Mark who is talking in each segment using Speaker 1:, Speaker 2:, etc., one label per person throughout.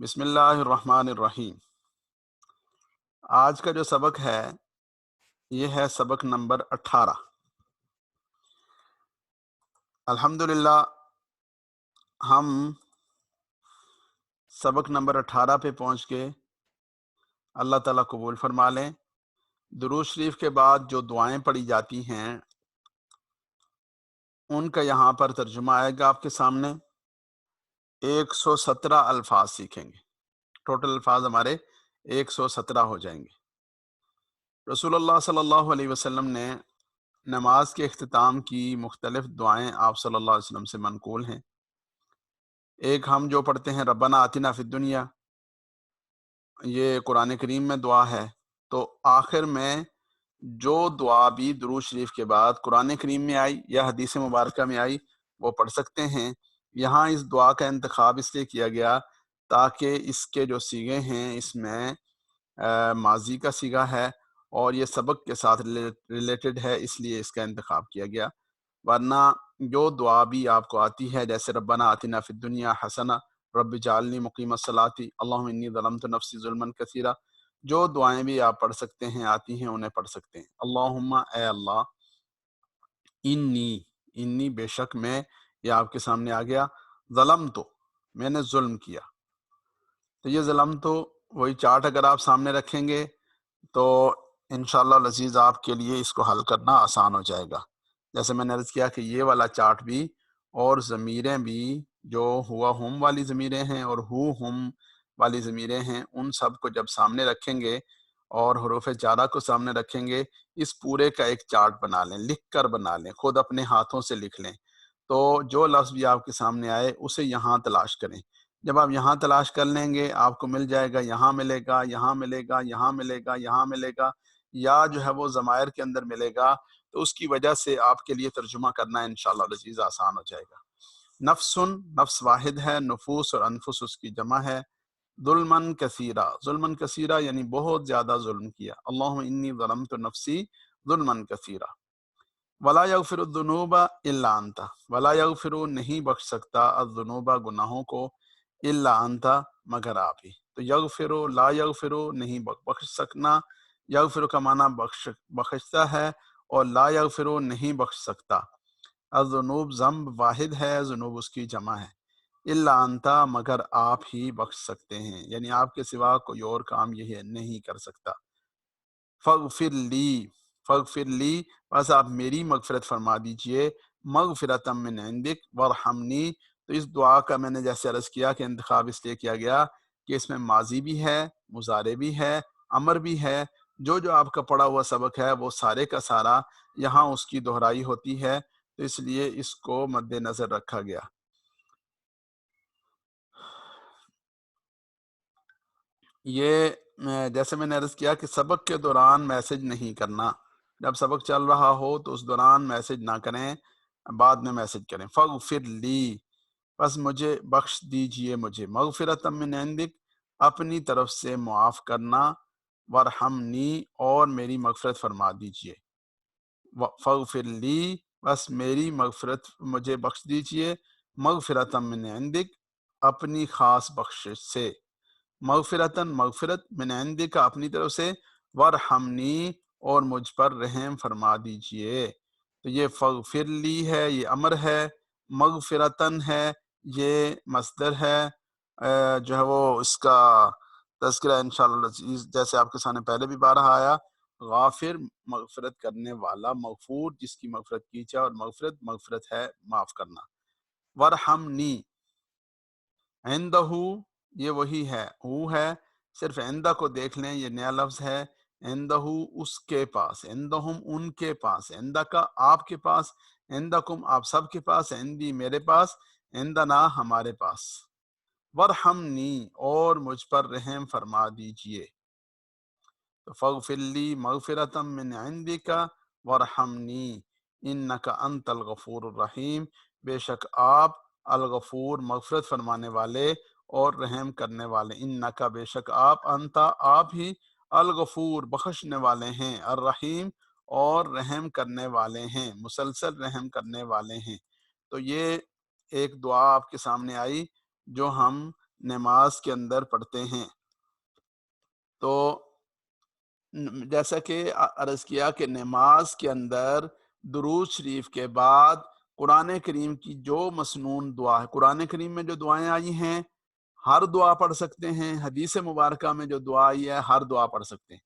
Speaker 1: بسم اللہ الرحمن الرحیم۔ آج کا جو سبق ہے یہ ہے سبق نمبر 18۔ الحمدللہ ہم سبق نمبر 18 پہ پہنچ کے اللہ تعالیٰ قبول فرما لیں۔ درود شریف کے بعد جو دعائیں پڑھی جاتی ہیں ان کا یہاں پر ترجمہ آئے گا آپ کے سامنے۔ 117 الفاظ سیکھیں گے، ٹوٹل الفاظ ہمارے 117 ہو جائیں گے۔ رسول اللہ صلی اللہ علیہ وسلم نے نماز کے اختتام کی مختلف دعائیں آپ صلی اللہ علیہ وسلم سے منقول ہیں۔ ایک ہم جو پڑھتے ہیں ربنا آتنا فی الدنیا، یہ قرآن کریم میں دعا ہے۔ تو آخر میں جو دعا بھی درود شریف کے بعد قرآن کریم میں آئی یا حدیث مبارکہ میں آئی وہ پڑھ سکتے ہیں۔ یہاں اس دعا کا انتخاب اس لیے کیا گیا تاکہ اس کے جو صیغے ہیں اس میں ماضی کا صیغہ ہے اور یہ سبق کے ساتھ ریلیٹڈ ہے، اس لیے اس کا انتخاب کیا گیا۔ ورنہ جو دعا بھی آپ کو آتی ہے جیسے ربنا آتنا فی الدنیا حسنہ، رب جعلنی مقیم الصلاۃ، اللہم انی ظلمت نفسی ظلما کثیرا، جو دعائیں بھی آپ پڑھ سکتے ہیں آتی ہیں انہیں پڑھ سکتے ہیں۔ اللہم اے اللہ، انی بے شک میں، یہ آپ کے سامنے آ گیا، ظلمت میں نے ظلم کیا۔ تو یہ ظلمت وہی چارٹ اگر آپ سامنے رکھیں گے تو انشاءاللہ العزیز آپ کے لیے اس کو حل کرنا آسان ہو جائے گا۔ جیسے میں نے عرض کیا کہ یہ والا چارٹ بھی اور ضمیریں بھی جو ہوا ہم والی ضمیریں ہیں اور ہم والی ضمیریں ہیں ان سب کو جب سامنے رکھیں گے اور حروف جارہ کو سامنے رکھیں گے، اس پورے کا ایک چارٹ بنا لیں، لکھ کر بنا لیں، خود اپنے ہاتھوں سے لکھ لیں۔ تو جو لفظ بھی آپ کے سامنے آئے اسے یہاں تلاش کریں۔ جب آپ یہاں تلاش کر لیں گے آپ کو مل جائے گا، یہاں ملے گا، یہاں ملے گا، یہاں ملے گا، یہاں ملے گا، یا جو ہے وہ ضمائر کے اندر ملے گا، تو اس کی وجہ سے آپ کے لیے ترجمہ کرنا انشاءاللہ العزیز آسان ہو جائے گا۔ نفسن، نفس واحد ہے، نفوس اور انفس اس کی جمع ہے۔ ظلمن کثیرہ، ظلمن کثیرہ یعنی بہت زیادہ ظلم کیا۔ اللہم انی ظلمت نفسی ظلمن کثیرہ۔ ولا یغفر الذنوب الا انت، ولا یغفر نہیں بخش سکتا الذنوب گناہوں کو الا انت مگر آپ ہی۔ تو یغفر، لا یغفر نہیں بخش سکنا، یغفر کا معنی بخشتا ہے، اور لا یغفر نہیں بخش سکتا۔ الذنوب ذنب واحد ہے، ذنوب اس کی جمع ہے۔ الا انت مگر آپ ہی بخش سکتے ہیں، یعنی آپ کے سوا کوئی اور کام یہ نہیں کر سکتا۔ فاغفر لی، فاغفر لی بس آپ میری مغفرت فرما دیجئے، مغفرۃ من عندک وارحمنی۔ تو اس دعا کا میں نے جیسے عرض کیا کہ انتخاب اس لیے کیا گیا کہ اس میں ماضی بھی ہے، مضارع بھی ہے، امر بھی ہے۔ جو آپ کا پڑھا ہوا سبق ہے وہ سارے کا سارا یہاں اس کی دہرائی ہوتی ہے، تو اس لیے اس کو مد نظر رکھا گیا۔ یہ جیسے میں نے عرض کیا کہ سبق کے دوران میسج نہیں کرنا، جب سبق چل رہا ہو تو اس دوران میسج نہ کریں، بعد میں میسج کریں۔ فاغفر لی بس مجھے بخش دیجئے، مجھے مغفرۃ من عندک اپنی طرف سے معاف کرنا، وارحمنی اور میری مغفرت فرما دیجئے۔ فاغفر لی بس میری مغفرت مجھے بخش دیجئے، مغفرۃ من عندک اپنی خاص بخشش سے، مغفرتاً مغفرت، من عندک اپنی طرف سے، وارحمنی اور مجھ پر رحم فرما دیجئے۔ تو یہ فاغفر لی ہے، یہ امر ہے، مغفرتاً ہے، یہ مصدر ہے۔ جو ہے وہ اس کا تذکرہ انشاءاللہ جیسے آپ کے سامنے پہلے بھی بارہ آیا، غافر مغفرت کرنے والا، مغفور جس کی مغفرت کی جائے، اور مغفرت مغفرت ہے معاف کرنا۔ وارحمنی، عندہ یہ وہی ہے، وہ ہے، صرف عندہ کو دیکھ لیں، یہ نیا لفظ ہے۔ عندہ اس کے پاس، عندہم ان کے پاس، عندہ کا آپ کے پاس، عندکم آپ سب کے پاس، عندی میرے پاس، عندنا ہمارے پاس۔ وارحمنی اور مجھ پر رحم فرما دیجئے۔ تو فاغفر لی مغفرۃ من عندک وارحمنی انک انت الغفور الرحیم، بے شک آپ الغفور مغفرت فرمانے والے اور رحم کرنے والے، انکا بے شک آپ، انتا آپ ہی، الغفور بخشنے والے ہیں، الرحیم اور رحم کرنے والے ہیں، مسلسل رحم کرنے والے ہیں۔ تو یہ ایک دعا آپ کے سامنے آئی جو ہم نماز کے اندر پڑھتے ہیں۔ تو جیسا کہ عرض کیا کہ نماز کے اندر درود شریف کے بعد قرآن کریم کی جو مسنون دعا ہے، قرآن کریم میں جو دعائیں آئی ہیں ہر دعا پڑھ سکتے ہیں، حدیث مبارکہ میں جو دعا آئی ہے ہر دعا پڑھ سکتے ہیں۔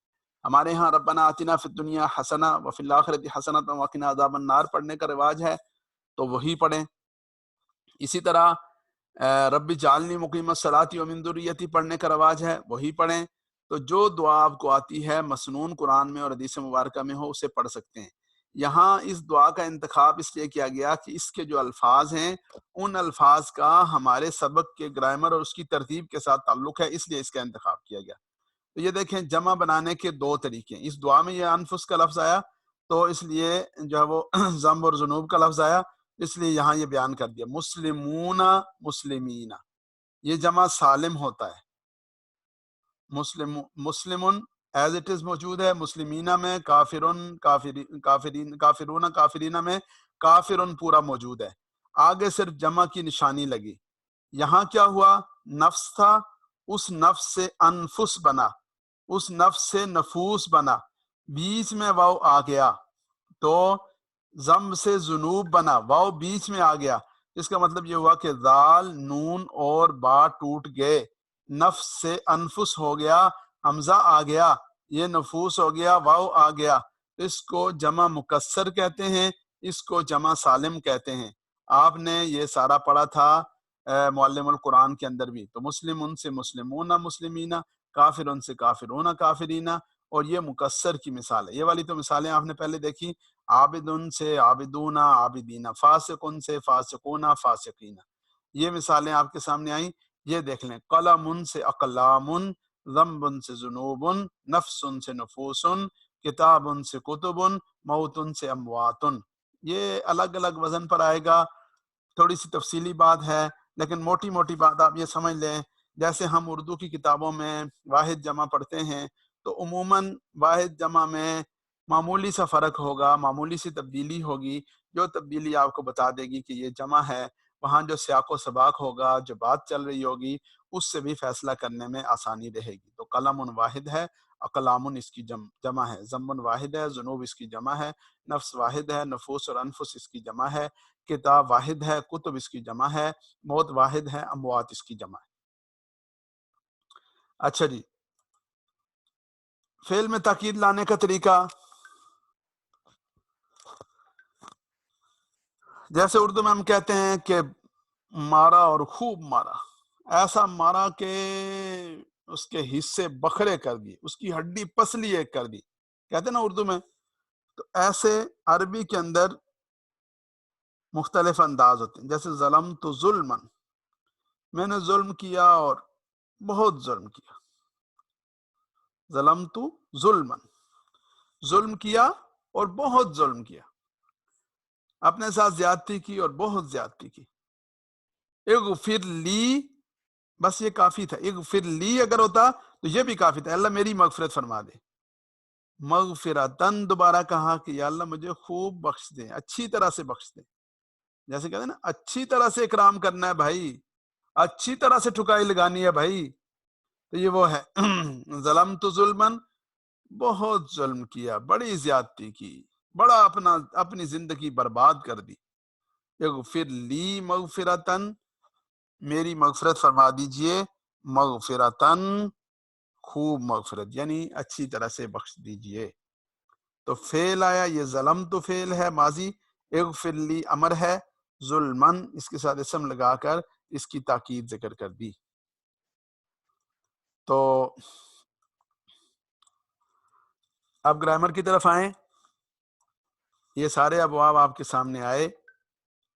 Speaker 1: ہمارے ہاں ربنا آتنا فی الدنیا حسنہ وفی الآخرۃ حسنۃ وقنا عذاب النار پڑھنے کا رواج ہے، تو وہی پڑھیں۔ اسی طرح رب جعلنی مقیم الصلاۃ ومن ذریتی پڑھنے کا رواج ہے، وہی پڑھیں۔ تو جو دعا آپ کو آتی ہے مسنون قرآن میں اور حدیث مبارکہ میں ہو اسے پڑھ سکتے ہیں۔ یہاں اس دعا کا انتخاب اس لیے کیا گیا کہ اس کے جو الفاظ ہیں ان الفاظ کا ہمارے سبق کے گرامر اور اس کی ترتیب کے ساتھ تعلق ہے، اس لیے اس کا انتخاب کیا گیا۔ تو یہ دیکھیں جمع بنانے کے دو طریقے، اس دعا میں یہ انفس کا لفظ آیا تو اس لیے جو ہے وہ ذنب اور ذنوب کا لفظ آیا، اس لیے یہاں یہ بیان کر دیا مسلمون مسلمین، یہ جمع سالم ہوتا ہے۔ مسلمن ایز اٹ از موجود ہے، مسلمینہ میں کافرون کافرین کافرون کافرینہ میں کافرن پورا موجود ہے، آگے صرف جمع کی نشانی لگی۔ یہاں کیا ہوا؟ نفس تھا، اس نفس سے انفس بنا، اس نفس سے نفوس بنا، بیچ میں واو آ گیا تو ضم سے ذنوب بنا، واو بیچ میں آ گیا، اس کا مطلب یہ ہوا کہ ذال نون اور با ٹوٹ گئے، نفس سے انفس ہو گیا، حمزہ آ گیا، یہ نفوس ہو گیا، واو آ گیا، اس کو جمع مکسر کہتے ہیں، اس کو جمع سالم کہتے ہیں۔ آپ نے یہ سارا پڑھا تھا معلم القرآن کے اندر بھی۔ تو مسلم ان سے مسلمون مسلمین، کافر ان سے کافرون کافرین، اور یہ مکسر کی مثال ہے۔ یہ والی تو مثالیں آپ نے پہلے دیکھی، عابد ان سے عابدون عابدین، فاسق ان سے فاسقون فاسقین، یہ مثالیں آپ کے سامنے آئیں۔ یہ دیکھ لیں، قلم سے اقلام، ذنب سے ذنوب، نفس سے نفوس، کتاب سے کتب، موت سے اموات، یہ الگ الگ وزن پر آئے گا، تھوڑی سی تفصیلی بات ہے لیکن موٹی موٹی بات آپ یہ سمجھ لیں، جیسے ہم اردو کی کتابوں میں واحد جمع پڑھتے ہیں تو عموماً واحد جمع میں معمولی سا فرق ہوگا، معمولی سی تبدیلی ہوگی، جو تبدیلی آپ کو بتا دے گی کہ یہ جمع ہے، وہاں جو سیاق و سباق ہوگا، جو بات چل رہی ہوگی، اس سے بھی فیصلہ کرنے میں آسانی رہے گی۔ تو قلم واحد ہے، اقلام اس کی جمع ہے، ذنب واحد ہے، ذنوب اس کی جمع ہے، نفس واحد ہے، نفوس اور انفس اس کی جمع ہے، کتاب واحد ہے، کتب اس کی جمع ہے، موت واحد ہے، اموات اس کی جمع ہے۔ اچھا جی، فعل میں تاکید لانے کا طریقہ، جیسے اردو میں ہم کہتے ہیں کہ مارا اور خوب مارا، ایسا مارا کہ اس کے حصے بکھرے کر دی، اس کی ہڈی پسلی ایک کر دی، کہتے ہیں نا اردو میں۔ تو ایسے عربی کے اندر مختلف انداز ہوتے ہیں، جیسے ظلم تو ظلمن، میں نے ظلم کیا اور بہت ظلم کیا، ظلم تو ظلمن، ظلم کیا اور بہت ظلم کیا، اپنے ساتھ زیادتی کی اور بہت زیادتی کی۔ اغفر لی، بس یہ کافی تھا، اغفر لی اگر ہوتا تو یہ بھی کافی تھا، اللہ میری مغفرت فرما دے۔ مغفرتن دوبارہ کہا کہ یا اللہ مجھے خوب بخش دے، اچھی طرح سے بخش دے، جیسے کہتے ہیں نا اچھی طرح سے اکرام کرنا ہے بھائی، اچھی طرح سے ٹھکائی لگانی ہے بھائی، تو یہ وہ ہے ظلم تو ظلمن، بہت ظلم کیا، بڑی زیادتی کی، بڑا اپنی زندگی برباد کر دی۔ اغفر لی مغفرتن، میری مغفرت فرما دیجئے، مغفرتن خوب مغفرت، یعنی اچھی طرح سے بخش دیجئے۔ تو فعل آیا، یہ ظلم تو فعل ہے ماضی، اغفر لی امر ہے، ظلمن اس کے ساتھ اسم لگا کر اس کی تاکید ذکر کر دی۔ تو اب گرامر کی طرف آئیں، یہ سارے ابواب آپ کے سامنے آئے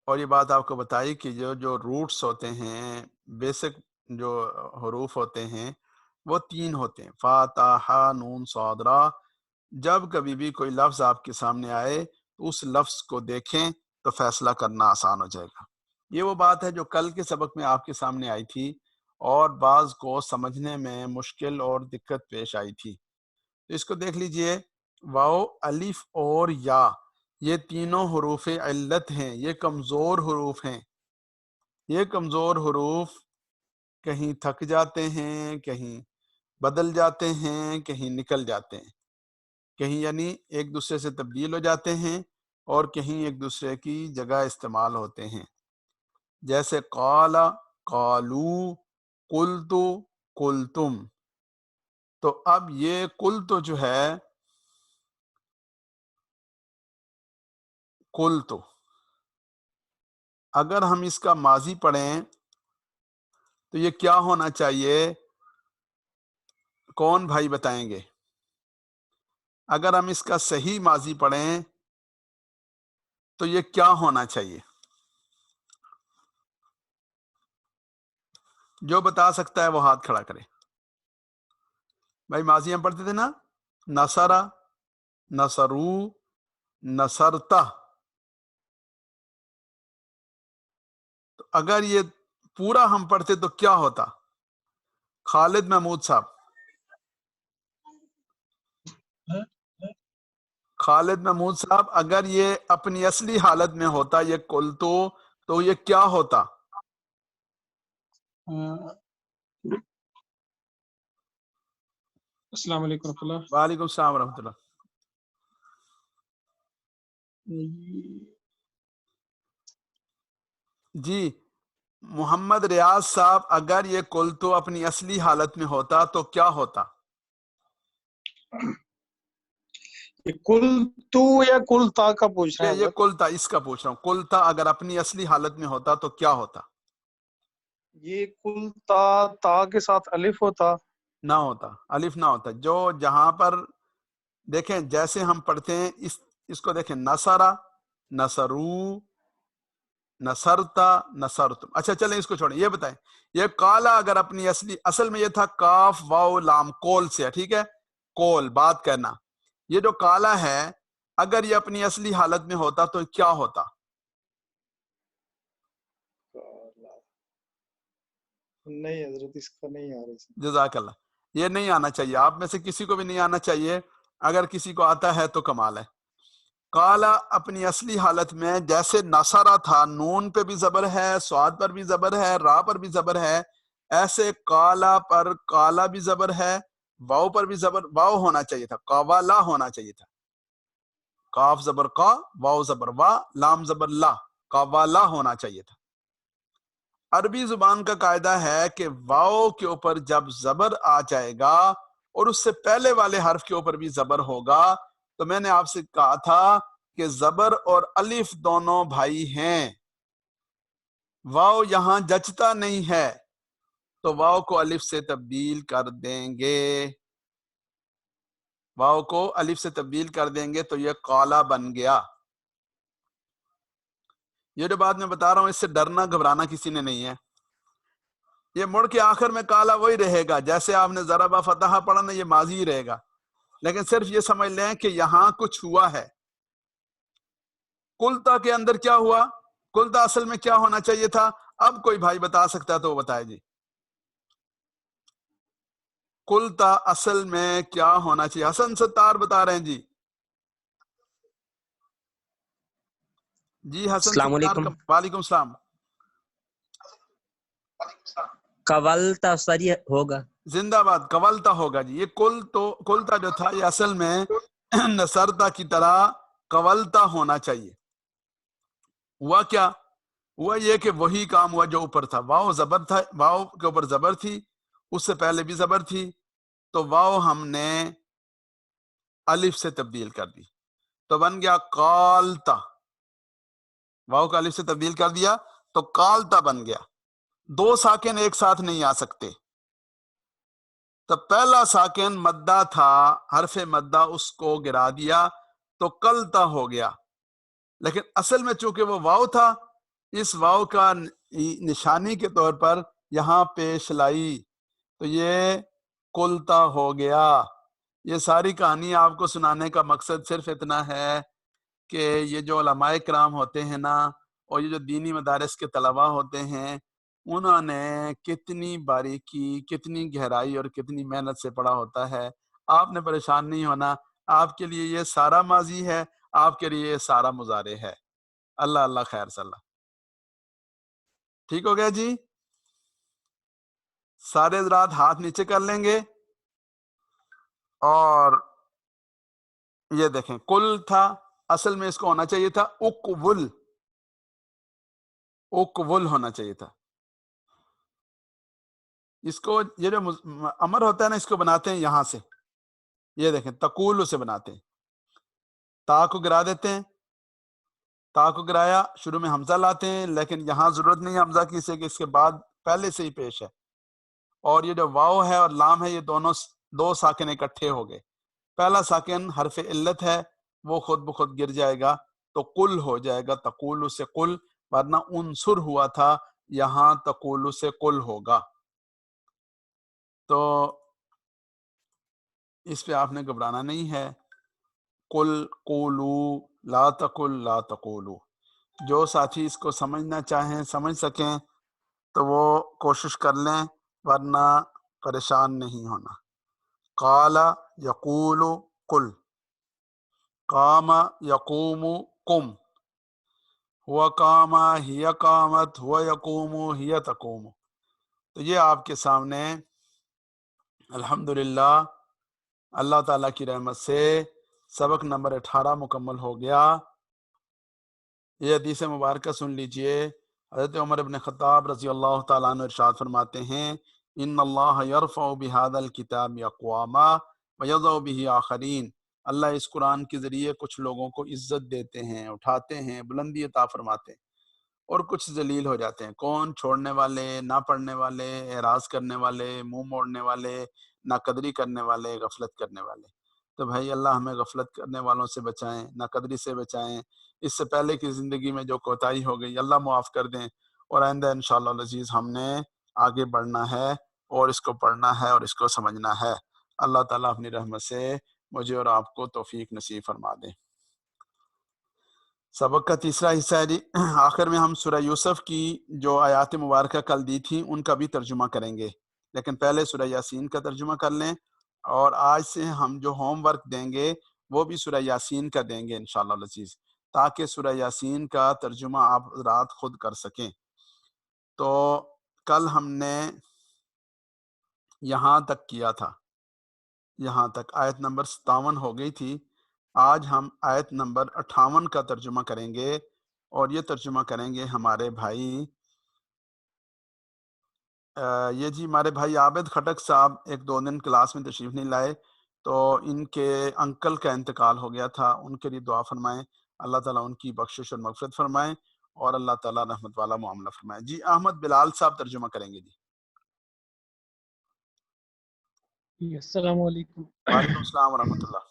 Speaker 1: اور یہ بات آپ کو بتائی کہ جو روٹس ہوتے ہیں، بیسک جو حروف ہوتے ہیں وہ 3 ہوتے ہیں، فا تا ہا نون صاد را۔ جب کبھی بھی کوئی لفظ آپ کے سامنے آئے تو اس لفظ کو دیکھیں تو فیصلہ کرنا آسان ہو جائے گا۔ یہ وہ بات ہے جو کل کے سبق میں آپ کے سامنے آئی تھی اور بعض کو سمجھنے میں مشکل اور دقت پیش آئی تھی، تو اس کو دیکھ لیجئے۔ واو، الف اور یا، یہ تینوں حروف علت ہیں، یہ کمزور حروف ہیں، یہ کمزور حروف کہیں تھک جاتے ہیں، کہیں بدل جاتے ہیں، کہیں نکل جاتے ہیں، کہیں یعنی ایک دوسرے سے تبدیل ہو جاتے ہیں اور کہیں ایک دوسرے کی جگہ استعمال ہوتے ہیں. جیسے قال، قالو، قلتو، قلتم. تو اب یہ قلتو جو ہے، قلتو اگر ہم اس کا ماضی پڑھیں تو یہ کیا ہونا چاہیے؟ کون بھائی بتائیں گے؟ اگر ہم اس کا صحیح ماضی پڑھیں تو یہ کیا ہونا چاہیے؟ جو بتا سکتا ہے وہ ہاتھ کھڑا کرے. بھائی ماضی ہم پڑھتے تھے نا، نصرہ، نصرو، نصرتا. تو اگر یہ پورا ہم پڑھتے تو کیا ہوتا؟ خالد محمود صاحب، خالد محمود صاحب، اگر یہ اپنی اصلی حالت میں ہوتا یہ قلتو تو یہ کیا ہوتا؟
Speaker 2: السلام علیکم ورحمۃ اللہ.
Speaker 1: وعلیکم السلام ورحمۃ اللہ. جی محمد ریاض صاحب، اگر یہ قلتو اپنی اصلی حالت میں ہوتا تو کیا ہوتا؟
Speaker 2: کل تو یا کل تا کا پوچھ رہے ہیں
Speaker 1: یہ
Speaker 2: حضرت؟
Speaker 1: قلتا اس کا پوچھ رہا ہوں. قلتا اگر اپنی اصلی حالت میں ہوتا تو کیا ہوتا؟
Speaker 2: یہ کل تا کے ساتھ الف ہوتا.
Speaker 1: نہ ہوتا، الف نہ ہوتا. جو جہاں پر دیکھیں جیسے ہم پڑھتے ہیں اس کو دیکھیں، نصرہ، نصرو، نصرتا، نصرتم. اچھا چلیں اس کو چھوڑیں، یہ بتائیں یہ کالا اگر اپنی اصل میں یہ تھا کاف واو لام، کول سے، ٹھیک ہے، کول بات کرنا. یہ جو کالا ہے اگر یہ اپنی اصلی حالت میں ہوتا تو کیا ہوتا؟
Speaker 2: نہیں حضرت اس کا نہیں آ رہی.
Speaker 1: جزاک اللہ. یہ نہیں آنا چاہیے، آپ میں سے کسی کو بھی نہیں آنا چاہیے. اگر کسی کو آتا ہے تو کمال ہے. کالا اپنی اصلی حالت میں جیسے نصرہ تھا، نون پہ بھی زبر ہے، سواد پر بھی زبر ہے، را پر بھی زبر ہے، ایسے کالا پر کالا بھی زبر ہے، واؤ پر بھی زبر، واؤ ہونا چاہیے تھا، قوالا ہونا چاہیے تھا. کاف زبر کا، واؤ زبر وا، لام زبر لا، قوالا ہونا چاہیے تھا. عربی زبان کا قاعدہ ہے کہ واؤ کے اوپر جب زبر آ جائے گا اور اس سے پہلے والے حرف کے اوپر بھی زبر ہوگا، تو میں نے آپ سے کہا تھا کہ زبر اور الف دونوں بھائی ہیں. واؤ یہاں جچتا نہیں ہے تو واؤ کو الف سے تبدیل کر دیں گے. واؤ کو الف سے تبدیل کر دیں گے تو یہ قالا بن گیا. یہ جو بات میں بتا رہا ہوں اس سے ڈرنا گھبرانا کسی نے نہیں ہے. یہ مڑ کے آخر میں کالا وہی رہے گا، جیسے آپ نے ضربہ فتح پڑھا نا، یہ ماضی ہی رہے گا. لیکن صرف یہ سمجھ لیں کہ یہاں کچھ ہوا ہے. کلتا کے اندر کیا ہوا؟ کلتا اصل میں کیا ہونا چاہیے تھا؟ اب کوئی بھائی بتا سکتا ہے تو وہ بتائے. جی کلتا اصل میں کیا ہونا چاہیے؟ حسن ستار بتا رہے ہیں. جی جی حسن
Speaker 3: السلام
Speaker 1: ستار
Speaker 3: علیکم.
Speaker 1: وعلیکم السلام.
Speaker 3: قولتا سری ہوگا.
Speaker 1: زندہ باد، قولتا ہوگا. جی یہ کلتا جو تھا یہ اصل میں نصرتا کی طرح قولتا ہونا چاہیے. ہوا کیا؟ ہوا یہ کہ وہی کام ہوا جو اوپر تھا. واؤ زبر تھا، واؤ کے اوپر زبر تھی، اس سے پہلے بھی زبر تھی، تو واؤ ہم نے الف سے تبدیل کر دی تو بن گیا قالتا. واؤ کا الف سے تبدیل کر دیا تو قالتا بن گیا. دو ساکن ایک ساتھ نہیں آ سکتے. تو پہلا ساکن مدہ تھا، حرف مدہ، اس کو گرا دیا تو قلتا ہو گیا. لیکن اصل میں چونکہ وہ واؤ تھا، اس واؤ کا نشانی کے طور پر یہاں پیش لائی تو یہ قلتا ہو گیا. یہ ساری کہانی آپ کو سنانے کا مقصد صرف اتنا ہے کہ یہ جو علماء کرام ہوتے ہیں نا، اور یہ جو دینی مدارس کے طلباء ہوتے ہیں، انہوں نے کتنی باریکی، کتنی گہرائی اور کتنی محنت سے پڑھا ہوتا ہے. آپ نے پریشان نہیں ہونا، آپ کے لیے یہ سارا ماضی ہے، آپ کے لیے یہ سارا مضارع ہے. اللہ خیر صلی اللہ. ٹھیک ہو گیا جی؟ سارے حضرات ہاتھ نیچے کر لیں گے اور یہ دیکھیں کل تھا، اصل میں اس کو ہونا چاہیے تھا اکول، اکول ہونا چاہیے تھا. اس کو یہ جو امر ہوتا ہے نا اس کو بناتے ہیں یہاں سے، یہ دیکھیں تقول سے بناتے ہیں، تا کو گرا دیتے ہیں، تا کو گرایا شروع میں حمزہ لاتے ہیں، لیکن یہاں ضرورت نہیں ہے حمزہ کی سے کہ اس کے بعد پہلے سے ہی پیش ہے. اور یہ جو واو ہے اور لام ہے یہ دونوں دو ساکن اکٹھے ہو گئے. پہلا ساکن حرف علت ہے وہ خود بخود گر جائے گا تو قل ہو جائے گا، تقول سے قل، ورنہ انصر ہوا تھا یہاں تقول سے قل ہوگا. تو اس پہ آپ نے گھبرانا نہیں ہے. قل قولو لا تقل لا تقولو. جو ساتھی اس کو سمجھنا چاہیں سمجھ سکیں تو وہ کوشش کر لیں ورنہ پریشان نہیں ہونا. قال یقول قل، قام یقوم قم، ہوا قام ہی قامت، ہوا یقوم ہی تقوم. تو یہ آپ کے سامنے الحمدللہ اللہ تعالیٰ کی رحمت سے سبق نمبر 18 مکمل ہو گیا. یہ حدیث مبارکہ سن لیجئے. حضرت عمر بن خطاب رضی اللہ تعالیٰ عنہ ارشاد فرماتے ہیں ان اللہ یرفع بہذا الکتاب اقواما ویضع بہ آخرین. اللہ اس قرآن کے ذریعے کچھ لوگوں کو عزت دیتے ہیں، اٹھاتے ہیں، بلندی عطا فرماتے ہیں، اور کچھ ذلیل ہو جاتے ہیں. کون؟ چھوڑنے والے، نہ پڑھنے والے، اعراض کرنے والے، منہ موڑنے والے، ناقدری کرنے والے، غفلت کرنے والے. تو بھائی اللہ ہمیں غفلت کرنے والوں سے بچائیں، ناقدری سے بچائیں. اس سے پہلے کی زندگی میں جو کوتاہی ہو گئی اللہ معاف کر دیں، اور آئندہ انشاءاللہ العزیز ہم نے آگے بڑھنا ہے اور اس کو پڑھنا ہے اور اس کو سمجھنا ہے. اللہ تعالیٰ اپنی رحمت سے مجھے اور آپ کو توفیق نصیب فرما دے. سبق کا تیسرا حصہ ہے جی. آخر میں ہم سورہ یوسف کی جو آیات مبارکہ کل دی تھیں ان کا بھی ترجمہ کریں گے، لیکن پہلے سورہ یاسین کا ترجمہ کر لیں. اور آج سے ہم جو ہوم ورک دیں گے وہ بھی سورہ یاسین کا دیں گے انشاءاللہ العزیز، تاکہ سورہ یاسین کا ترجمہ آپ رات خود کر سکیں. تو کل ہم نے یہاں تک کیا تھا، یہاں تک آیت نمبر 57 ہو گئی تھی. آج ہم آیت نمبر 58 کا ترجمہ کریں گے، اور یہ ترجمہ کریں گے ہمارے بھائی یہ جی ہمارے بھائی عابد خٹک صاحب 1-2 دن کلاس میں تشریف نہیں لائے، تو ان کے انکل کا انتقال ہو گیا تھا. ان کے لیے دعا فرمائیں، اللہ تعالیٰ ان کی بخشش اور مغفرت فرمائیں اور اللہ تعالیٰ رحمت والا معاملہ فرمائیں. جی احمد بلال صاحب ترجمہ کریں گے. جی
Speaker 4: السلام علیکم.
Speaker 1: وعلیکم السلام ورحمۃ اللہ.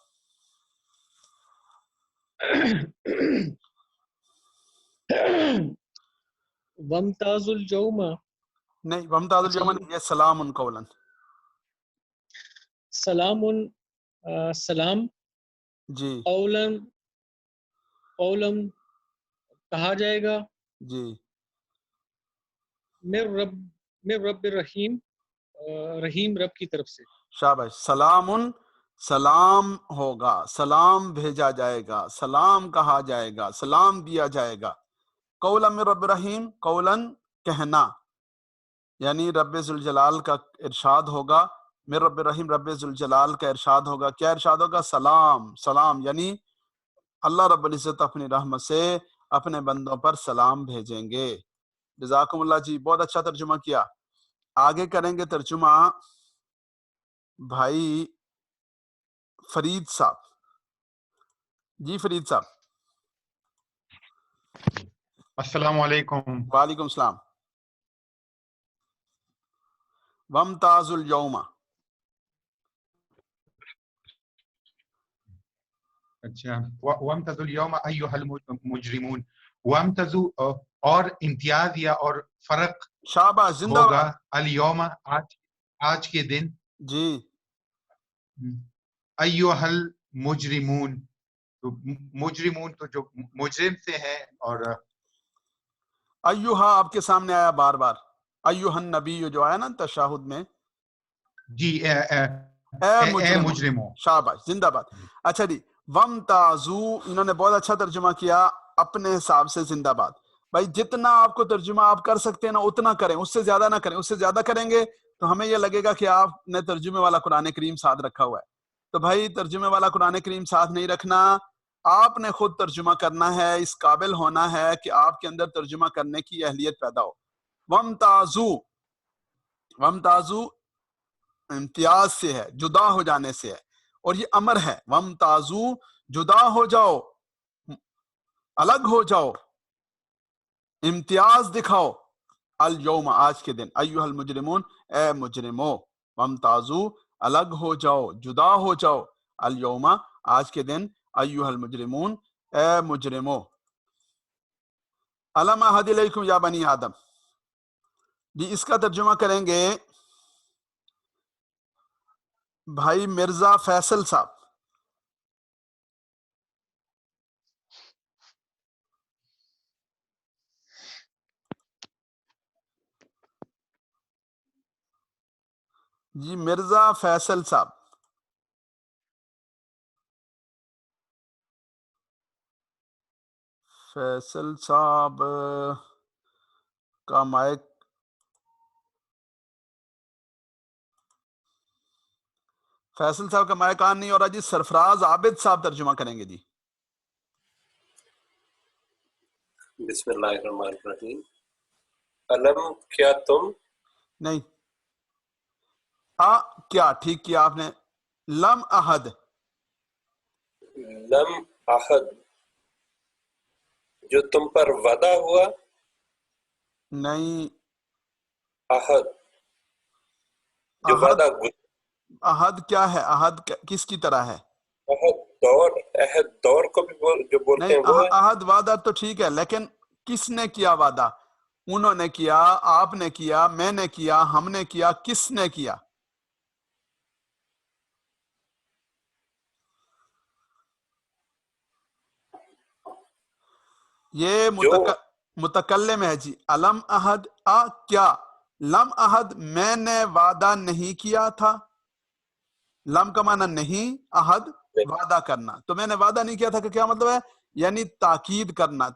Speaker 4: وامتاز الجوم،
Speaker 1: نہیں ومتاز الجوم نہیں، یہ سلام قولا.
Speaker 4: سلام سلام
Speaker 1: جی
Speaker 4: قولاً، قولاً کہا جائے گا
Speaker 1: جی
Speaker 4: من رب رحیم، رحیم رب کی طرف سے.
Speaker 1: شاباش. سلام سلام ہوگا، سلام بھیجا جائے گا، سلام کہا جائے گا، سلام دیا جائے گا. قولا من رب رحیم، قولا کہنا، یعنی رب ذوالجلال کا ارشاد ہوگا. من رب رحیم، رب ذوالجلال کا ارشاد ہوگا. کیا ارشاد ہوگا؟ سلام. سلام یعنی اللہ رب العزت اپنی رحمت سے اپنے بندوں پر سلام بھیجیں گے. جزاکم اللہ جی، بہت اچھا ترجمہ کیا. آگے کریں گے ترجمہ بھائی فرید صاحب. جی فرید صاحب.
Speaker 5: السلام علیکم.
Speaker 1: وعلیکم السلام. وامتاز اليوم.
Speaker 5: اچھا، وامتازوا اليوم ایھا المجرمون. وامتازوا اور امتیاز یا اور فرق
Speaker 1: شاباش، زندہ
Speaker 5: ہوگا.
Speaker 1: باد.
Speaker 5: الیوم آج کے دن.
Speaker 1: جی
Speaker 5: ایھا المجرمون، تو مجرمون تو جو مجرم سے ہیں. اور
Speaker 1: ایھا آپ کے سامنے آیا بار بار. ایھا النبی جو آیا نا تشہد میں،
Speaker 5: جی
Speaker 1: اے
Speaker 5: مجرموں.
Speaker 1: شاباش، زندہ باد. اچھا جی، وامتازو انہوں نے بہت اچھا ترجمہ کیا اپنے حساب سے. زندہ باد. بھائی جتنا آپ کو ترجمہ آپ کر سکتے ہیں نا اتنا کریں، اس سے زیادہ نہ کریں. اس سے زیادہ کریں گے تو ہمیں یہ لگے گا کہ آپ نے ترجمے والا قرآن کریم ساتھ رکھا ہوا ہے. تو بھائی ترجمے والا قرآن کریم ساتھ نہیں رکھنا، آپ نے خود ترجمہ کرنا ہے، اس قابل ہونا ہے کہ آپ کے اندر ترجمہ کرنے کی اہلیت پیدا ہو. وَامْتَازُوا امتیاز سے ہے، جدا ہو جانے سے ہے، اور یہ امر ہے. وَامْتَازُوا جدا ہو جاؤ، الگ ہو جاؤ، امتیاز دکھاؤ. اليوم آج کے دن، ایھا المجرمون اے مجرمو. وامتازوا الگ ہو جاؤ، جدا ہو جاؤ. اليوم آج کے دن، ایھا المجرمون اے مجرمو. الم اعہد الیکم یا بنی آدم، جی اس کا ترجمہ کریں گے بھائی مرزا فیصل صاحب. جی مرزا فیصل صاحب. فیصل صاحب کا مائک، فیصل صاحب کا مائک آن نہیں ہو رہا. جی سرفراز عابد صاحب ترجمہ کریں گے. جی
Speaker 6: بسم اللہ الرحمن الرحیم. علم کیا تم،
Speaker 1: نہیں، کیا ٹھیک کیا آپ نے. لم احد،
Speaker 6: لم احد جو تم پر وعدہ ہوا.
Speaker 1: نہیں،
Speaker 6: احد جو
Speaker 1: احد،
Speaker 6: وعدہ
Speaker 1: احد کیا ہے؟ احد کس کی طرح ہے؟
Speaker 6: عہد دور کو بھی جو بولتے
Speaker 1: نہیں،
Speaker 6: ہیں وہ ہے.
Speaker 1: احد وعدہ تو ٹھیک ہے، لیکن کس نے کیا وعدہ؟ انہوں نے کیا، آپ نے کیا، میں نے کیا، ہم نے کیا، کس نے کیا؟ یہ متکلم ہے. جی علم احد کیا، لم احد میں نے وعدہ نہیں کیا تھا. لم کا معنی نہیں، احد وعدہ کرنا. تو میں نے وعدہ نہیں کیا تھا کہ کیا مطلب ہے؟ یعنی تاکید کرنا،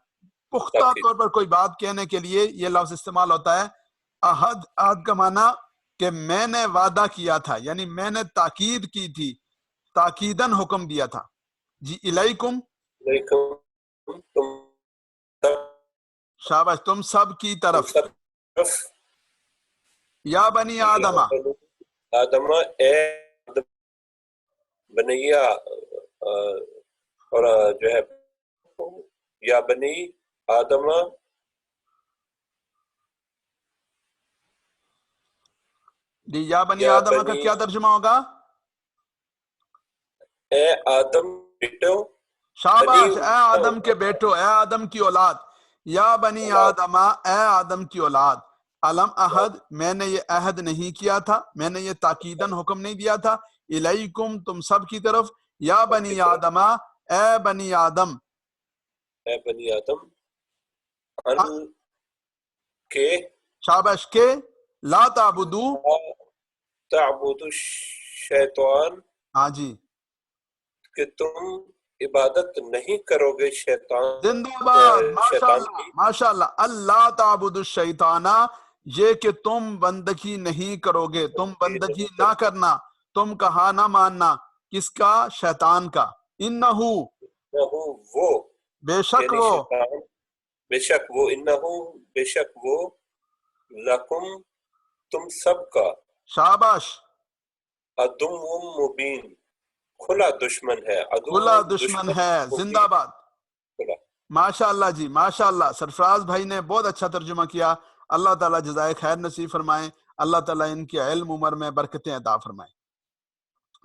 Speaker 1: پختہ طور پر کوئی بات کہنے کے لیے یہ لفظ استعمال ہوتا ہے. عہد کا معنی کہ میں نے وعدہ کیا تھا، یعنی میں نے تاکید کی تھی، تاکیدن حکم دیا تھا. جی الیکم،
Speaker 6: تم
Speaker 1: شاباش، تم سب کی طرف.
Speaker 6: سب
Speaker 1: یا بنی آدم،
Speaker 6: آدم اے بنیا، اور جو ہے یا بنی آدم،
Speaker 1: جی یا بنی
Speaker 6: یا
Speaker 1: آدم کا
Speaker 6: بنی
Speaker 1: کیا ترجمہ ہوگا؟
Speaker 6: اے آدم بیٹو.
Speaker 1: شاباش، اے آدم کے بیٹو، اے آدم کی اولاد. یا بنی آدم اے آدم کی اولاد. علم احد میں نے یہ عہد نہیں کیا تھا، میں نے یہ تاکیدن حکم نہیں دیا تھا. الیکم تم سب کی طرف. یا بنی آدم اے بنی آدم،
Speaker 6: اے بنی آدم ان کے
Speaker 1: شاباش کے لا تعبدو،
Speaker 6: تعبد الشیطان
Speaker 1: ہاں جی
Speaker 6: کہ تم عبادت نہیں کرو گے شیطان،
Speaker 1: زندہ باد، ماشاء
Speaker 6: شیطان
Speaker 1: اللہ
Speaker 6: کی.
Speaker 1: ماشاء اللہ. اللہ تعبد الشیطان، یہ کہ تم بندگی نہیں کرو گے، تم بندگی نہ کرنا، تم کہا نہ ماننا. کس کا؟ شیطان کا. انہو
Speaker 6: وہ
Speaker 1: بے شک
Speaker 6: یعنی
Speaker 1: وہ،
Speaker 6: شیطان، بے شک وہ، انہو بے شک وہ، لکم تم سب کا،
Speaker 1: شاباش،
Speaker 6: عدو مبین کھلا دشمن ہے. عدو
Speaker 1: کھلا دشمن ہے. زندہ باد،
Speaker 6: کھلا.
Speaker 1: ماشاء اللہ جی ماشاء اللہ. سرفراز بھائی نے بہت اچھا ترجمہ کیا. اللہ تعالیٰ جزائے خیر نصیب فرمائیں. اللہ تعالیٰ ان کے علم عمر میں برکتیں عطا فرمائیں.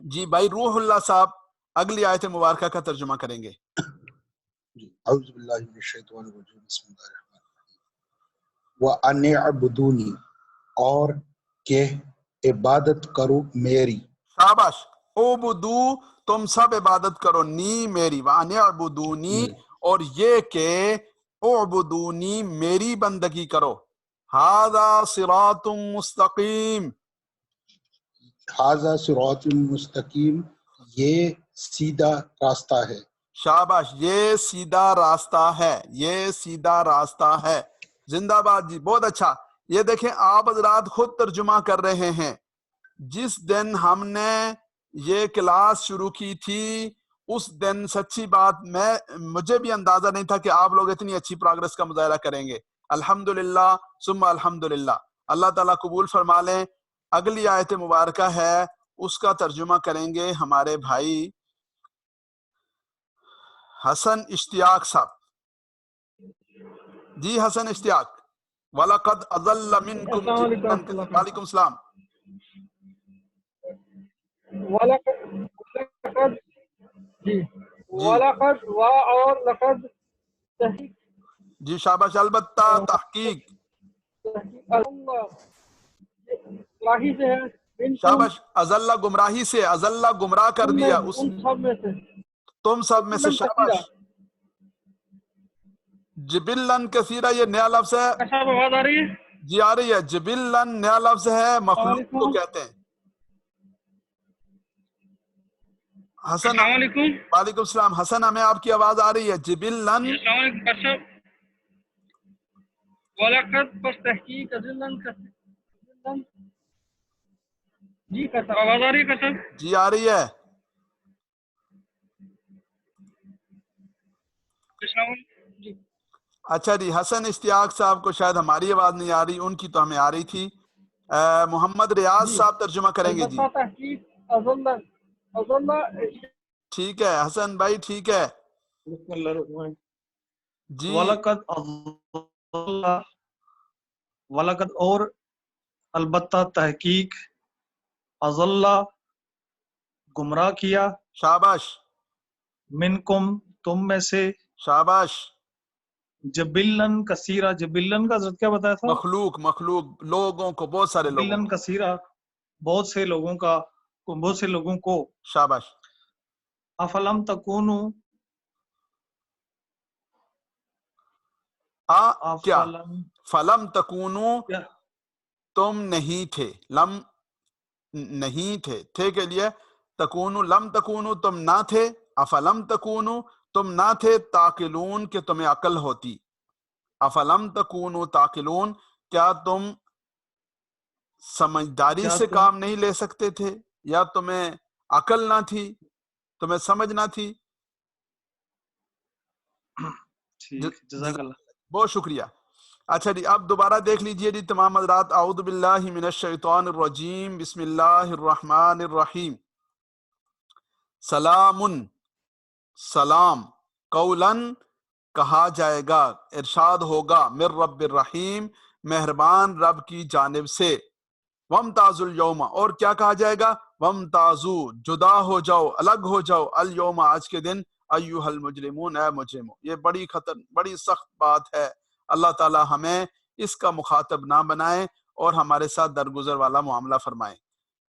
Speaker 1: جی بھائی روح اللہ صاحب اگلی آیت مبارکہ کا ترجمہ کریں گے.
Speaker 7: اعوذ باللہ من الشیطان الرجیم، بسم اللہ الرحمن الرحیم. وَأَنِ اعْبُدُونِی، اور کہ عبادت کرو میری.
Speaker 1: شاباش. عبدو تم سب عبادت کرو، نی میری. وَأَنِ اعْبُدُونِی اور یہ کہ اعبدونی میری بندگی کرو. ھذا صراط مستقیم،
Speaker 7: ھذا صراط مستقیم، یہ سیدھا راستہ ہے.
Speaker 1: شاباش، یہ سیدھا راستہ ہے، یہ سیدھا راستہ ہے. زندہ باد جی، بہت اچھا. یہ دیکھیں آپ حضرات خود ترجمہ کر رہے ہیں. جس دن ہم نے یہ کلاس شروع کی تھی اس دن سچی بات مجھے بھی اندازہ نہیں تھا کہ آپ لوگ اتنی اچھی پروگرس کا مظاہرہ کریں گے. الحمدللہ ثم الحمدللہ. اللہ تعالیٰ قبول فرما لیں. اگلی آیت مبارکہ ہے اس کا ترجمہ کریں گے ہمارے بھائی حسن اشتیاق صاحب. جی حسن اشتیاق. وَلَقَدْ أَضَلَّ مِنْكُمْ
Speaker 8: السلام علیکم
Speaker 1: جِبِلًّا
Speaker 8: ورحمۃ اللہ.
Speaker 1: وعلیکم السلام.
Speaker 8: ولقد جی
Speaker 1: جی
Speaker 8: ولقد وا اور لقد تحقیق
Speaker 1: جی شاباش. البتہ تحقیق.
Speaker 8: اللہ گمراہی سے ہے. منکم
Speaker 1: شاباش. ازلہ گمراہی سے. ازلہ گمراہ کر
Speaker 8: تم
Speaker 1: دیا
Speaker 8: میں
Speaker 1: اس
Speaker 8: ان سب میں سے
Speaker 1: تم سب میں سے.
Speaker 8: جبلاً
Speaker 1: شاباش.
Speaker 8: کثیرہ.
Speaker 1: جبلن کثیرہ یہ نیا لفظ ہے.
Speaker 8: ایسا آواز آ رہی ہے؟
Speaker 1: جی آ رہی ہے. جبلن نیا لفظ ہے, مخلوق کو
Speaker 8: وعلیکم.
Speaker 1: کہتے ہیں. حسن
Speaker 8: السلام علیکم.
Speaker 1: وعلیکم السلام. حسن ہمیں آپ کی آواز آ رہی ہے. جبلن.
Speaker 8: السلام علیکم ڈاکٹر صاحب. ولقد پس تحقیق ازلن کثیرن. جی کسر آواز آ رہی ہے کسر.
Speaker 1: جی آ رہی ہے.
Speaker 8: السلام علیکم. جی
Speaker 1: اچھا جی. حسن اشتیاق صاحب کو شاید ہماری آواز نہیں آ رہی, ان کی تو ہمیں آ رہی تھی. محمد ریاض
Speaker 8: جی.
Speaker 1: صاحب ترجمہ کریں گے. جی
Speaker 8: البتہ تحقیق ازلن
Speaker 1: ٹھیک ہے حسن بھائی, ٹھیک ہے.
Speaker 2: بسم اللہ الرحمن الرحیم.
Speaker 1: جی
Speaker 2: وَلَقَدْ أَضَلَّ وَلَقَدْ اور البتہ تحقیق اضل گمراہ کیا
Speaker 1: شاباش
Speaker 2: منکم تم میں سے
Speaker 1: شاباش.
Speaker 2: جبلن کثیرہ. جبلن کا حضرت کیا بتایا تھا؟
Speaker 1: مخلوق لوگوں کو, بہت سارے لوگوں
Speaker 2: جبلن
Speaker 1: کو.
Speaker 2: کثیرہ بہت سے لوگوں کو.
Speaker 1: شاباش.
Speaker 2: افلم تکونو
Speaker 1: کیا
Speaker 2: افلم
Speaker 1: فلم تکونو
Speaker 2: کیا
Speaker 1: تم نہیں تھے. لم نہیں تھے, تھے کے لیے تکونو. لم تکونو تم نہ تھے. افلم تکونو تم نہ تھے. تاقلون کہ تمہیں عقل ہوتی. افلم تکونو تاقلون کیا تم سمجھداری
Speaker 2: کیا
Speaker 1: سے
Speaker 2: تم
Speaker 1: کام نہیں لے سکتے تھے, یا تمہیں عقل نہ تھی, تمہیں سمجھ نہ تھی.
Speaker 2: ٹھیک. جزاک اللہ.
Speaker 1: بہت شکریہ. اچھا جی اب دوبارہ دیکھ لیجئے جی تمام حضرات. اعوذ باللہ من الشیطان الرجیم. بسم اللہ الرحمن الرحیم. سلام سلام. قولاً کہا جائے گا, ارشاد ہوگا. من رب الرحیم مہربان رب کی جانب سے. وامتاز الیوم اور کیا کہا جائے گا؟ وامتازو جدا ہو جاؤ, الگ ہو جاؤ. الیوم آج کے دن. ایھا المجرمون اے مجرموں. یہ بڑی سخت بات ہے. اللہ تعالی ہمیں اس کا مخاطب نہ بنائے اور ہمارے ساتھ درگزر والا معاملہ فرمائے.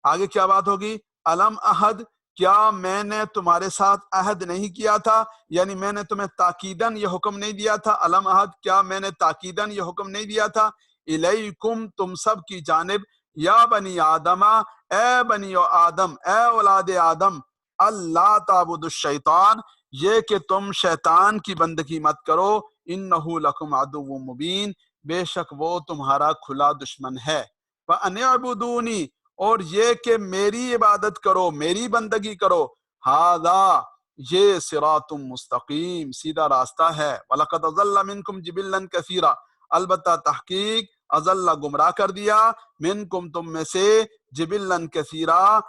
Speaker 1: آگے کیا بات ہوگی؟ الم احد کیا میں نے تمہارے ساتھ عہد نہیں کیا تھا, یعنی میں نے تمہیں تاکیداً یہ حکم نہیں دیا تھا. الم احد کیا میں نے تاکیداً یہ حکم نہیں دیا تھا. الیکم تم سب کی جانب. یا بنی آدم اے بنی آدم, اے اولاد آدم. اللہ تعبدوا الشیطان یہ کہ تم شیطان کی بندگی مت کرو. انہ لکم عدو مبین بے شک وہ تمہارا کھلا دشمن ہے. وان اعبدونی اور یہ کہ میری عبادت کرو, میری بندگی کرو. ھذا یہ صراط مستقیم سیدھا راستہ ہے. وَلَقَدْ أَضَلَّ مِنْكُمْ جِبِلًّا كَثِيرًا البتہ تحقیق اضل گمراہ کر دیا. منکم تم میں سے. جبلن کثیرا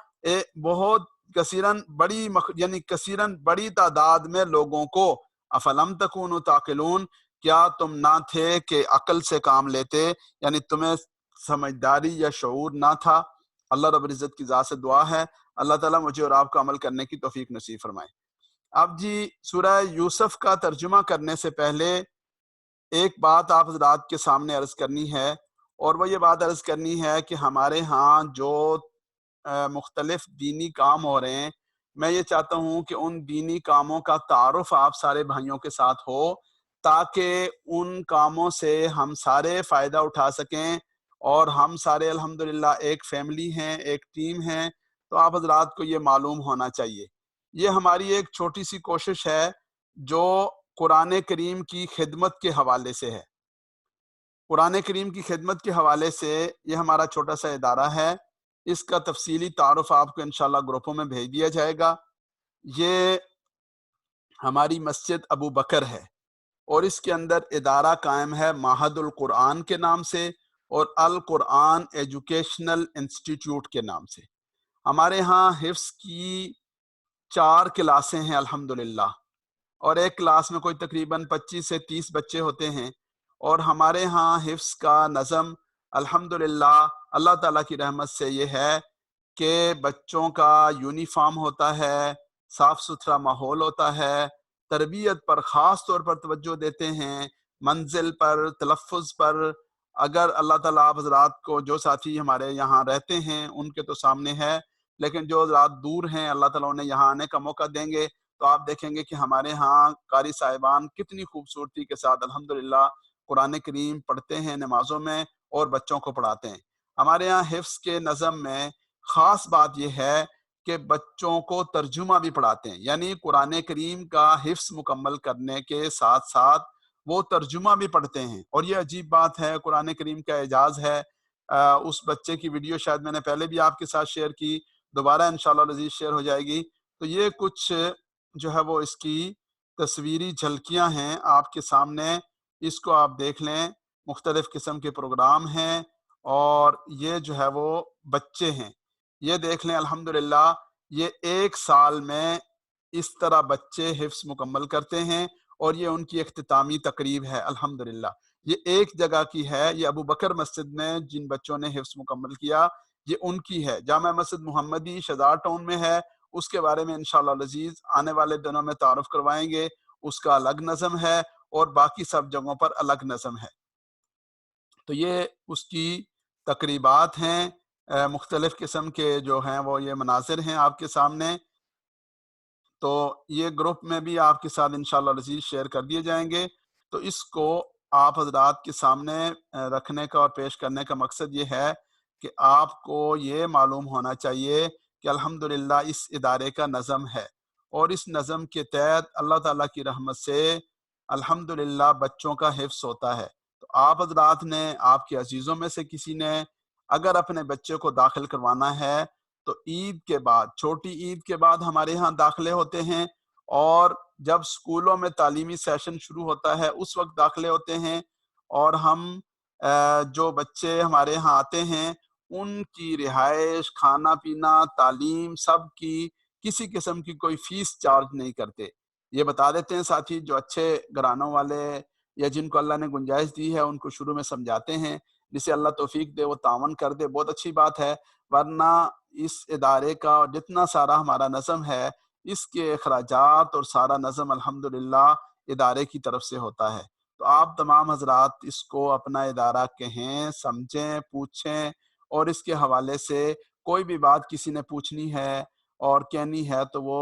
Speaker 1: بہت کثیرن بڑی یعنی کثیرن بڑی تعداد میں لوگوں کو. افلم تکونوا تعقلون کیا تم نہ تھے کہ عقل سے کام لیتے, یعنی تمہیں سمجھداری یا شعور نہ تھا. اللہ رب العزت کی ذات سے دعا ہے اللہ تعالیٰ مجھے اور آپ کو عمل کرنے کی توفیق نصیب فرمائے. اب جی سورہ یوسف کا ترجمہ کرنے سے پہلے ایک بات آپ حضرات کے سامنے عرض کرنی ہے, اور وہ یہ بات عرض کرنی ہے کہ ہمارے ہاں جو مختلف دینی کام ہو رہے ہیں, میں یہ چاہتا ہوں کہ ان دینی کاموں کا تعارف آپ سارے بھائیوں کے ساتھ ہو, تاکہ ان کاموں سے ہم سارے فائدہ اٹھا سکیں. اور ہم سارے الحمدللہ ایک فیملی ہیں, ایک ٹیم ہیں, تو آپ حضرات کو یہ معلوم ہونا چاہیے. یہ ہماری ایک چھوٹی سی کوشش ہے جو قرآن کریم کی خدمت کے حوالے سے ہے. قرآن کریم کی خدمت کے حوالے سے یہ ہمارا چھوٹا سا ادارہ ہے، اس کا تفصیلی تعارف آپ کو انشاءاللہ گروپوں میں بھیج دیا جائے گا۔ یہ ہماری مسجد ابو بکر ہے اور اس کے اندر ادارہ قائم ہے معہد القرآن کے نام سے اور القرآن ایجوکیشنل انسٹیٹیوٹ کے نام سے۔ ہمارے ہاں حفظ کی 4 کلاسیں ہیں الحمدللہ، اور ایک کلاس میں کوئی تقریباً 25 سے 30 بچے ہوتے ہیں، اور ہمارے ہاں حفظ کا نظم الحمدللہ اللہ تعالیٰ کی رحمت سے یہ ہے کہ بچوں کا یونیفارم ہوتا ہے، صاف ستھرا ماحول ہوتا ہے، تربیت پر خاص طور پر توجہ دیتے ہیں، منزل پر، تلفظ پر۔ اگر اللہ تعالیٰ آپ حضرات کو، جو ساتھی ہمارے یہاں رہتے ہیں ان کے تو سامنے ہے، لیکن جو حضرات دور ہیں اللہ تعالیٰ انہیں یہاں آنے کا موقع دیں گے تو آپ دیکھیں گے کہ ہمارے ہاں قاری صاحبان کتنی خوبصورتی کے ساتھ الحمدللہ قرآن کریم پڑھتے ہیں نمازوں میں اور بچوں کو پڑھاتے ہیں۔ ہمارے ہاں حفظ کے نظم میں خاص بات یہ ہے کہ بچوں کو ترجمہ بھی پڑھاتے ہیں، یعنی قرآن کریم کا حفظ مکمل کرنے کے ساتھ ساتھ وہ ترجمہ بھی پڑھتے ہیں، اور یہ عجیب بات ہے، قرآن کریم کا اعجاز ہے۔ اس بچے کی ویڈیو شاید میں نے پہلے بھی آپ کے ساتھ شیئر کی، دوبارہ انشاءاللہ العزیز شیئر ہو جائے گی۔ تو یہ کچھ جو ہے وہ اس کی تصویری جھلکیاں ہیں آپ کے سامنے، اس کو آپ دیکھ لیں۔ مختلف قسم کے پروگرام ہیں اور یہ جو ہے وہ بچے ہیں، یہ دیکھ لیں الحمدللہ یہ 1 سال میں اس طرح بچے حفظ مکمل کرتے ہیں، اور یہ ان کی اختتامی تقریب ہے الحمدللہ۔ یہ ایک جگہ کی ہے، یہ ابو بکر مسجد میں جن بچوں نے حفظ مکمل کیا یہ ان کی ہے، جامع مسجد محمدی شہزاد ٹاؤن میں ہے، اس کے بارے میں انشاءاللہ العزیز آنے والے دنوں میں تعارف کروائیں گے۔ اس کا الگ نظم ہے اور باقی سب جگہوں پر الگ نظم ہے۔ تو یہ اس کی تقریبات ہیں، مختلف قسم کے جو ہیں وہ یہ مناظر ہیں آپ کے سامنے۔ تو یہ گروپ میں بھی آپ کے ساتھ انشاءاللہ العزیز شیئر کر دیے جائیں گے۔ تو اس کو آپ حضرات کے سامنے رکھنے کا اور پیش کرنے کا مقصد یہ ہے کہ آپ کو یہ معلوم ہونا چاہیے کہ الحمدللہ اس ادارے کا نظم ہے، اور اس نظم کے تحت اللہ تعالیٰ کی رحمت سے الحمدللہ بچوں کا حفظ ہوتا ہے۔ تو آپ حضرات نے، آپ کے عزیزوں میں سے کسی نے اگر اپنے بچے کو داخل کروانا ہے تو عید کے بعد، چھوٹی عید کے بعد ہمارے ہاں داخلے ہوتے ہیں، اور جب سکولوں میں تعلیمی سیشن شروع ہوتا ہے اس وقت داخلے ہوتے ہیں، اور ہم جو بچے ہمارے ہاں آتے ہیں ان کی رہائش، کھانا پینا، تعلیم، سب کی کسی قسم کی کوئی فیس چارج نہیں کرتے۔ یہ بتا دیتے ہیں ساتھی جو اچھے گھرانوں والے یا جن کو اللہ نے گنجائش دی ہے ان کو شروع میں سمجھاتے ہیں، جسے اللہ توفیق دے وہ تعاون کر دے، بہت اچھی بات ہے۔ ورنہ اس ادارے کا جتنا سارا ہمارا نظم ہے اس کے اخراجات اور سارا نظم الحمدللہ ادارے کی طرف سے ہوتا ہے۔ تو آپ تمام حضرات اس کو اپنا ادارہ کہیں، سمجھیں، پوچھیں، اور اس کے حوالے سے کوئی بھی بات کسی نے پوچھنی ہے اور کہنی ہے تو وہ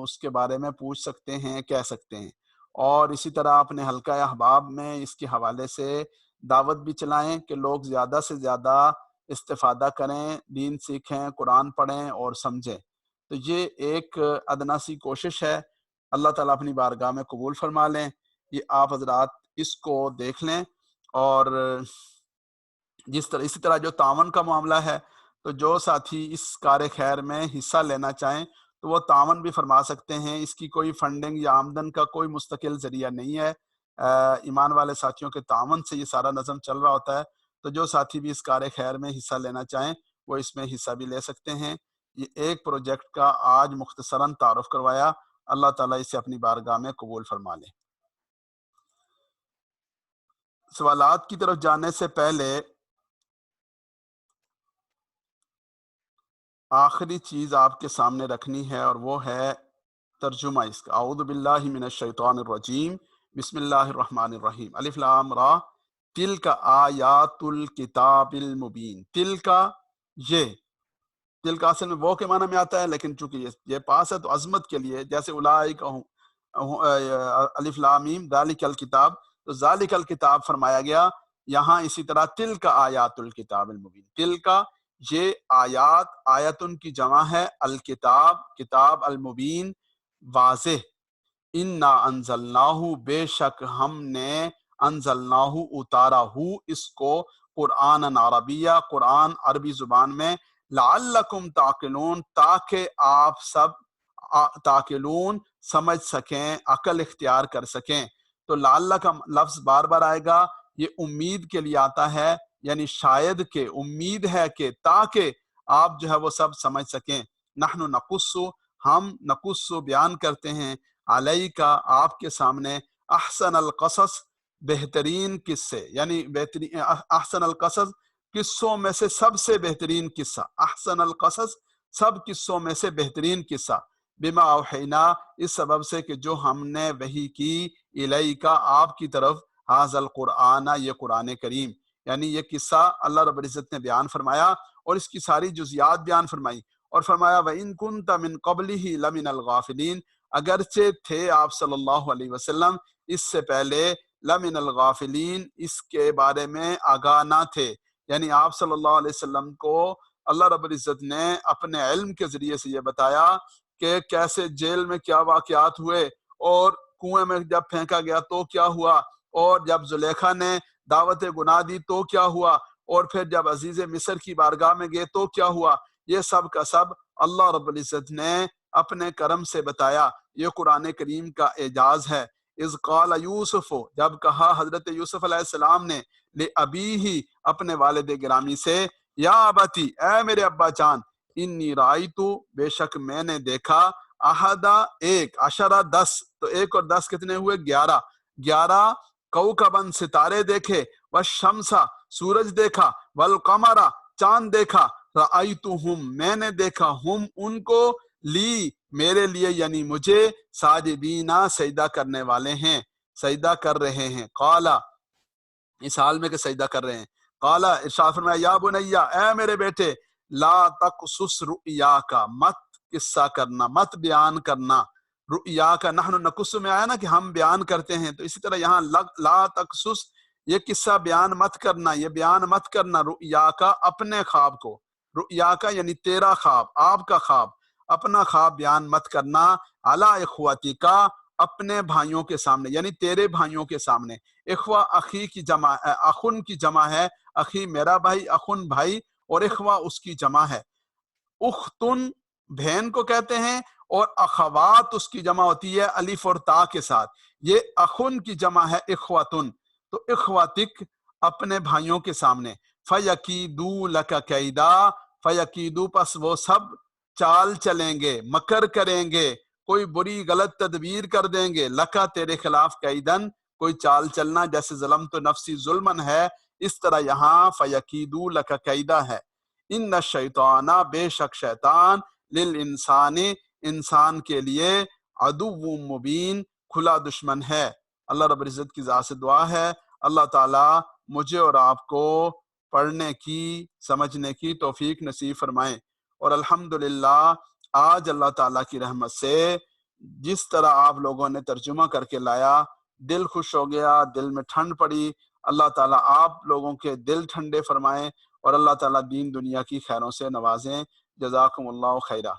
Speaker 1: اس کے بارے میں پوچھ سکتے ہیں، کہہ سکتے ہیں۔ اور اسی طرح اپنے حلقہ احباب میں اس کے حوالے سے دعوت بھی چلائیں کہ لوگ زیادہ سے زیادہ استفادہ کریں، دین سیکھیں، قرآن پڑھیں اور سمجھیں۔ تو یہ ایک ادنا سی کوشش ہے، اللہ تعالیٰ اپنی بارگاہ میں قبول فرما لیں۔ یہ آپ حضرات اس کو دیکھ لیں، اور اسی طرح جو تعاون کا معاملہ ہے تو جو ساتھی اس کار خیر میں حصہ لینا چاہیں تو وہ تعاون بھی فرما سکتے ہیں۔ اس کی کوئی فنڈنگ یا آمدن کا کوئی مستقل ذریعہ نہیں ہے، ایمان والے ساتھیوں کے تعاون سے یہ سارا نظم چل رہا ہوتا ہے۔ تو جو ساتھی بھی اس کار خیر میں حصہ لینا چاہیں وہ اس میں حصہ بھی لے سکتے ہیں۔ یہ ایک پروجیکٹ کا آج مختصراً تعارف کروایا، اللہ تعالیٰ اسے اپنی بارگاہ میں قبول فرما لے۔ سوالات کی طرف جانے سے پہلے آخری چیز آپ کے سامنے رکھنی ہے، اور وہ ہے ترجمہ اس کا۔ اعوذ باللہ من الشیطان الرجیم، بسم اللہ الرحمن الرحیم، الف لام را، تلک آیات الکتاب المبین۔ تلک، یہ تلک اصل میں وہ کے معنی میں آتا ہے، لیکن چونکہ یہ پاس ہے تو عظمت کے لیے، جیسے اولئک الف لام میم ذالک الکتاب، تو ذالک الکتاب فرمایا گیا یہاں اسی طرح تلک آیات الکتاب المبین۔ تلک یہ آیات، آیتن کی جمع ہے، الکتاب کتاب، المبین واضح، انا انزلناہ بے شک ہم نے انزلناہو اتارا ہو اس کو قرآن عربیہ قرآن عربی زبان میں لعلکم تعقلون تاکہ آپ سب تعقلون سمجھ سکیں عقل اختیار کر سکیں. تو لعل کا لفظ بار بار آئے گا، یہ امید کے لیے آتا ہے، یعنی شاید کہ امید ہے کہ تاکہ آپ جو ہے وہ سب سمجھ سکیں. نحن نقص ہم نقص بیان کرتے ہیں علیک آپ کے سامنے احسن القصص بہترین قصے، یعنی بہترین احسن القصص قصوں میں سے سب سے بہترین قصہ، احسن القصص سب قصوں میں سے بہترین قصہ، بما اوحینا اس سبب سے کہ جو ہم نے وحی کی الیک آپ کی طرف ھذا القرآن یہ قرآن کریم، یعنی یہ قصہ اللہ رب العزت نے بیان فرمایا اور اس کی ساری جزیات بیان فرمائی اور فرمایا وَإِن كُنْتَ مِن قَبْلِهِ لَمِنَ الْغَافِلِينَ اگرچہ تھے آپ صلی اللہ علیہ وسلم اس سے پہلے لَمِنَ الْغَافِلِينَ اس کے بارے میں آگاہ نہ تھے، یعنی آپ صلی اللہ علیہ وسلم کو اللہ رب العزت نے اپنے علم کے ذریعے سے یہ بتایا کہ کیسے جیل میں کیا واقعات ہوئے اور کنویں میں جب پھینکا گیا تو کیا ہوا، اور جب زلیخا نے دعوت گناہ دی تو کیا ہوا، اور پھر جب عزیز مصر کی بارگاہ میں گئے تو کیا ہوا. یہ سب کا سب اللہ رب العزت نے اپنے کرم سے بتایا. یہ قرآن کریم کا اعجاز ہے. اذ قال یوسف جب کہا حضرت یوسف علیہ السلام نے لابیہ اپنے والد گرامی سے یا ابتی اے میرے ابا جان انی رائیتو بے شک میں نے دیکھا احدا ایک عشرہ 10 تو 1 اور 10 کتنے ہوئے 11 کوکبن ستارے دیکھے والشمسہ سورج دیکھا والقمرہ چاند دیکھا رأیتہم میں نے دیکھا ہم ان کو لی میرے لیے یعنی مجھے ساجدینا سجدہ کرنے والے ہیں سجدہ کر رہے ہیں. قالا اس حال میں کہ سجدہ کر رہے ہیں. قالا ارشاد فرمایا یا بنیا اے میرے بیٹے لا تقصص رؤیاک مت قصہ کرنا مت بیان کرنا رؤیاک نحن نقص میں آیا نا کہ ہم بیان کرتے ہیں، تو اسی طرح یہاں لا تقصص یہ قصہ بیان مت کرنا، یہ بیان مت کرنا رؤیاک اپنے خواب کو، رؤیاک یعنی تیرا خواب آپ کا خواب اپنا خواب بیان مت کرنا علی اخوتک اپنے بھائیوں کے سامنے یعنی تیرے بھائیوں کے سامنے. اخوہ اخی کی جمع اخن کی جمع ہے، اخی میرا بھائی، اخن بھائی، اور اخوہ اس کی جمع ہے. اختن بہن کو کہتے ہیں اور اخوات اس کی جمع ہوتی ہے الف اور تا کے ساتھ. یہ اخن کی جمع ہے اخوتن، تو اخواتک اپنے بھائیوں کے سامنے. فیکیدو لک کیدا فیکیدو پس وہ سب چال چلیں گے مکر کریں گے کوئی بری غلط تدبیر کر دیں گے لکا تیرے خلاف قیدن کوئی چال چلنا جیسے ظلم تو نفسی ظلمن ہے اس طرح یہاں فیکیدو لکا قیدا ہے. ان الشیطان بے شک شیطان للانسان انسان کے لیے عدو مبین کھلا دشمن ہے. اللہ رب العزت کی ذات سے دعا ہے اللہ تعالی مجھے اور آپ کو پڑھنے کی سمجھنے کی توفیق نصیب فرمائیں. اور الحمدللہ آج اللہ تعالیٰ کی رحمت سے جس طرح آپ لوگوں نے ترجمہ کر کے لایا دل خوش ہو گیا، دل میں ٹھنڈ پڑی. اللہ تعالیٰ آپ لوگوں کے دل ٹھنڈے فرمائیں اور اللہ تعالیٰ دین دنیا کی خیروں سے نوازیں. جزاکم اللہ خیرہ.